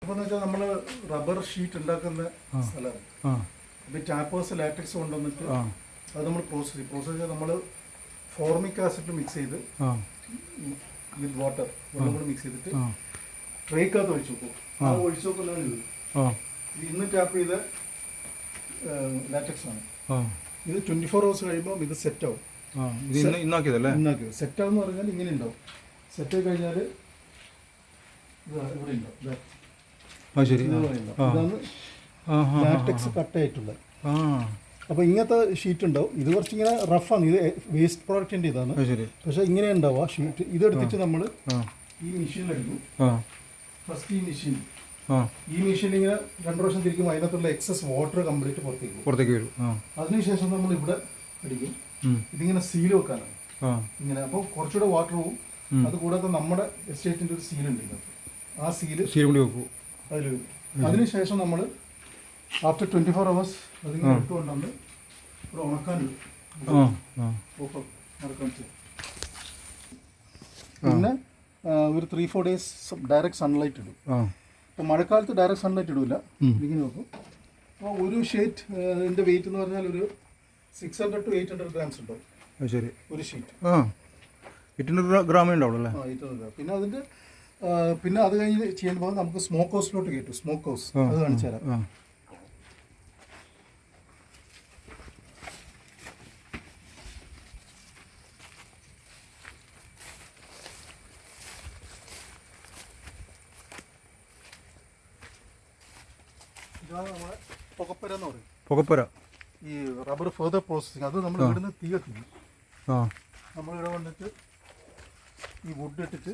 അപ്പോൾ എന്ന് വെച്ചാൽ നമ്മൾ റബ്ബർ ഷീറ്റ് ഉണ്ടാക്കുന്ന സ്ഥലമാണ്. അപ്പോൾ ടാപ്പേഴ്സ് ലാറ്റക്സ് കൊണ്ടുവന്നിട്ട് അത് നമ്മൾ പ്രോസസ് ചെയ്ത് നമ്മൾ ഫോർമിക് ആസിഡ് മിക്സ് ചെയ്ത് വിത്ത് വാട്ടർ വെള്ളം കൂടി മിക്സ് ചെയ്തിട്ട് ട്രേക്കകത്ത് ഒഴിച്ചു നോക്കും. ആ ഒഴിച്ചു നോക്കുന്നതാണ് ഇത്. ഇന്ന് ടാപ്പ് ചെയ്ത ലാറ്റക്സ് ആണ്. ഇത് 24 hours കഴിയുമ്പോൾ ഇത് സെറ്റ് ആവും. ഇന്നാക്കിയതല്ലേ? ഇന്നാക്കിയത് സെറ്റ് ആവും എന്ന് പറഞ്ഞാൽ ഇങ്ങനെ ഉണ്ടാവും. സെറ്റ് ആയി കഴിഞ്ഞാൽ ഇവിടെ ഉണ്ടാവും. ഇതാണ് ലാറ്റക്സ് കട്ടയായിട്ടുള്ളത്. അപ്പോൾ ഇങ്ങനത്തെ ഷീറ്റ് ഉണ്ടാവും. ഇത് കുറച്ചിങ്ങനെ റഫാണ്. ഇത് വേസ്റ്റ് പ്രോഡക്റ്റിൻ്റെ ഇതാണ്. പക്ഷേ ഇങ്ങനെ ഉണ്ടാവും ആ ഷീറ്റ്. ഇതെടുത്തിട്ട് നമ്മൾ ഈ മെഷീനിലെടുക്കും. ഫസ്റ്റ് ഈ മെഷീൻ ഇങ്ങനെ 2 പ്രാവശ്യം തിരിക്കുമ്പോൾ അതിനകത്തുള്ള എക്സസ് വാട്ടർ കംപ്ലീറ്റ് പുറത്തേക്ക് വരും. അതിനുശേഷം നമ്മൾ ഇവിടെ അടിക്കും. ഇതിങ്ങനെ സീൽ വെക്കാനാണ് ഇങ്ങനെ. അപ്പോൾ കുറച്ചുകൂടെ വാട്ടർ പോവും. അത് കൂടാതെ നമ്മുടെ എസ്റ്റേറ്റിൻ്റെ ഒരു സീലുണ്ട് ഇതിനകത്ത്. ആ സീല് വെക്കും അതിൽ. അതിനുശേഷം നമ്മൾ ആഫ്റ്റർ 24 hours അതിങ്ങനെ ഇട്ടുകൊണ്ടുവന്ന് ഇവിടെ ഉണക്കാനിടും. പിന്നെ ഒരു 3-4 days ഡയറക്റ്റ് സൺലൈറ്റ് ഇടും. അപ്പോൾ മഴക്കാലത്ത് ഡയറക്റ്റ് സൺലൈറ്റ് ഇടില്ല. ഇങ്ങനെ വെക്കും. അപ്പോൾ ഒരു ഷീറ്റിൻ്റെ വെയിറ്റ് എന്ന് പറഞ്ഞാൽ ഒരു 600 to 800 grams ഉണ്ടാവും. ശരി, ഒരു ഷീറ്റ് 800 ഗ്രാമേ ഉണ്ടാവുള്ളൂ. 800 ഗ്രാം. പിന്നെ അത് കഴിഞ്ഞ് ചെയ്യുമ്പോൾ നമുക്ക് സ്മോക്ക് ഹൗസിലോട്ട് കയറ്റും. സ്മോക്ക് ഹൗസ് അത് കാണിച്ചു തരാം. ഇതാണ് നമ്മളെ പുകപ്പുര എന്ന് പറയും. പുകപ്പുര ഈ റബ്ബർ ഫെർദർ പ്രോസസ്സിങ്. അത് നമ്മൾ ഇവിടുന്ന് തീ കത്തിക്കും. നമ്മളിവിടെ വന്നിട്ട് ഈ വുഡ് ഇട്ടിട്ട്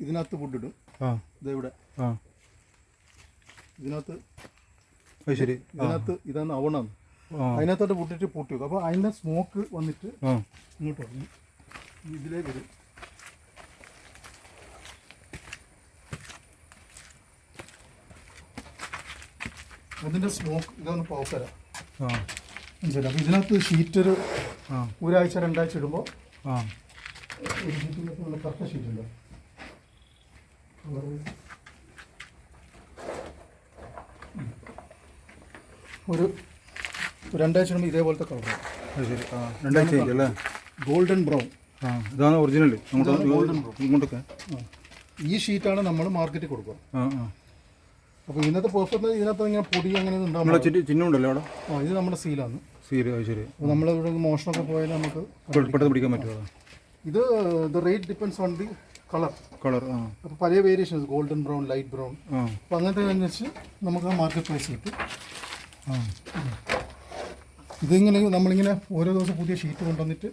ഇതിനകത്ത് വുഡ് ഇടും. ഇതെവിടെ ഇതിനകത്ത് ഇതാണ് അവണാണ്. അതിനകത്തോട്ട് വുഡിട്ട് പൂട്ടി വെക്കും. അപ്പോൾ അതിൻ്റെ സ്മോക്ക് വന്നിട്ട് ഇങ്ങോട്ട് വരും. ഇതിലേക്ക് വരും. അതിൻ്റെ സ്മോക്ക് ഇതാണ് പോക്കര. മനസ്സിലായി. അപ്പോൾ ഇതിനകത്ത് ഷീറ്റ് ഒരാഴ്ച 2 ആഴ്ച ഇടുമ്പോൾ ഒരു ഷീറ്റിൽ കറക്റ്റ് ഷീറ്റ് ഉണ്ട്. ഒരു 2 ആഴ്ച ഇടുമ്പോൾ ഇതേപോലത്തെ കളർ ഗോൾഡൻ ബ്രൗൺ. ഇതാണ് ഒറിജിനൽ ഗോൾഡൻ ബ്രൗൺ. ഈ ഷീറ്റാണ് നമ്മൾ മാർക്കറ്റിൽ കൊടുക്കുക. അപ്പോൾ ഇതിനകത്ത് പെർഫെക്റ്റ് ഇതിനകത്ത് ഇങ്ങനെ പൊടി അങ്ങനെ ചിഹ്നമുണ്ടല്ലോ അവിടെ. ഇത് നമ്മുടെ സീലാണ്. ശരി. നമ്മളിവിടെ മോഷണമൊക്കെ പോയാൽ നമുക്ക് പെട്ടെന്ന് പിടിക്കാൻ പറ്റുമോ? ഇത് the rate depends on the colour. അപ്പോൾ പല variations golden brown, light brown. അപ്പോൾ അങ്ങനത്തെ അനുസരിച്ച് നമുക്ക് ആ മാർക്കറ്റ് പ്രൈസ് കിട്ടും. ഇതിങ്ങനെ നമ്മളിങ്ങനെ ഓരോ ദിവസം പുതിയ ഷീറ്റ് കൊണ്ടുവന്നിട്ട്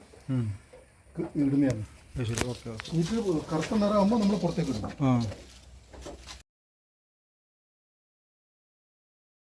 ഇടുന്നതാണ്. ഷീറ്റ് കറുത്ത നിറമാകുമ്പോൾ നമ്മൾ പുറത്തേക്ക് ഇടും.